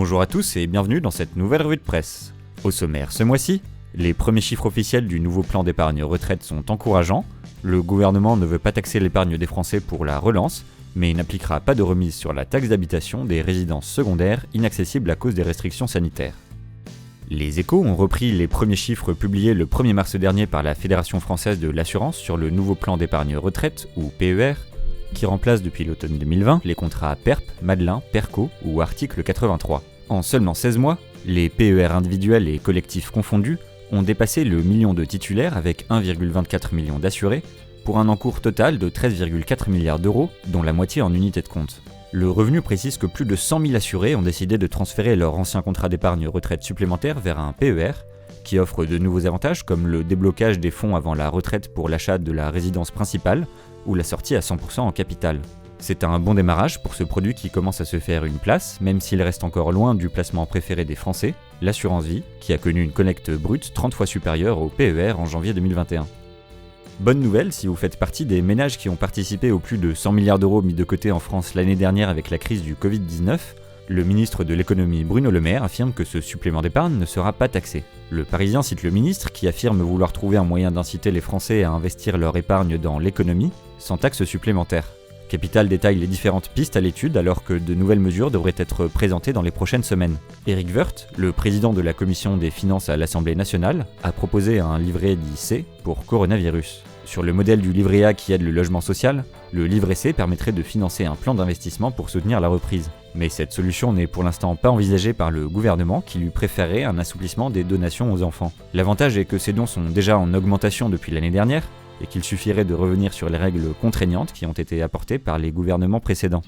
Bonjour à tous et bienvenue dans cette nouvelle revue de presse. Au sommaire ce mois-ci, les premiers chiffres officiels du nouveau plan d'épargne retraite sont encourageants. Le gouvernement ne veut pas taxer l'épargne des Français pour la relance, mais il n'appliquera pas de remise sur la taxe d'habitation des résidences secondaires inaccessibles à cause des restrictions sanitaires. Les Échos ont repris les premiers chiffres publiés le 1er mars dernier par la Fédération française de l'assurance sur le nouveau plan d'épargne retraite, ou PER, qui remplace depuis l'automne 2020 les contrats PERP, Madelin, PERCO ou article 83. En seulement 16 mois, les PER individuels et collectifs confondus ont dépassé le million de titulaires avec 1,24 million d'assurés, pour un encours total de 13,4 milliards d'euros, dont la moitié en unité de compte. Le revenu précise que plus de 100 000 assurés ont décidé de transférer leur ancien contrat d'épargne retraite supplémentaire vers un PER, qui offre de nouveaux avantages comme le déblocage des fonds avant la retraite pour l'achat de la résidence principale ou la sortie à 100% en capital. C'est un bon démarrage pour ce produit qui commence à se faire une place, même s'il reste encore loin du placement préféré des Français, l'assurance vie, qui a connu une collecte brute 30 fois supérieure au PER en janvier 2021. Bonne nouvelle si vous faites partie des ménages qui ont participé aux plus de 100 milliards d'euros mis de côté en France l'année dernière avec la crise du Covid-19, le ministre de l'économie Bruno Le Maire affirme que ce supplément d'épargne ne sera pas taxé. Le Parisien cite le ministre qui affirme vouloir trouver un moyen d'inciter les Français à investir leur épargne dans l'économie sans taxe supplémentaire. Capital détaille les différentes pistes à l'étude alors que de nouvelles mesures devraient être présentées dans les prochaines semaines. Éric Woerth, le président de la commission des finances à l'Assemblée nationale, a proposé un livret dit C pour coronavirus. Sur le modèle du livret A qui aide le logement social, le livret C permettrait de financer un plan d'investissement pour soutenir la reprise. Mais cette solution n'est pour l'instant pas envisagée par le gouvernement qui lui préférait un assouplissement des donations aux enfants. L'avantage est que ces dons sont déjà en augmentation depuis l'année dernière, et qu'il suffirait de revenir sur les règles contraignantes qui ont été apportées par les gouvernements précédents.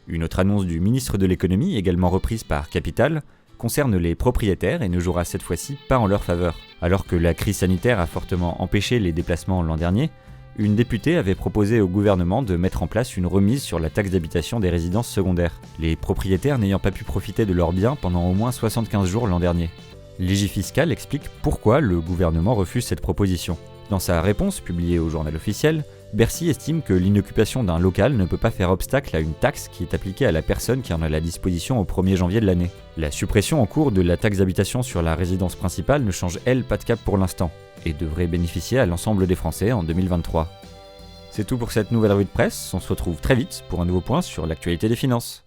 Une autre annonce du ministre de l'économie, également reprise par Capital, concerne les propriétaires et ne jouera cette fois-ci pas en leur faveur. Alors que la crise sanitaire a fortement empêché les déplacements l'an dernier, une députée avait proposé au gouvernement de mettre en place une remise sur la taxe d'habitation des résidences secondaires, les propriétaires n'ayant pas pu profiter de leurs biens pendant au moins 75 jours l'an dernier. Légifiscal explique pourquoi le gouvernement refuse cette proposition. Dans sa réponse publiée au journal officiel, Bercy estime que l'inoccupation d'un local ne peut pas faire obstacle à une taxe qui est appliquée à la personne qui en a la disposition au 1er janvier de l'année. La suppression en cours de la taxe d'habitation sur la résidence principale ne change elle pas de cap pour l'instant, et devrait bénéficier à l'ensemble des Français en 2023. C'est tout pour cette nouvelle revue de presse, on se retrouve très vite pour un nouveau point sur l'actualité des finances.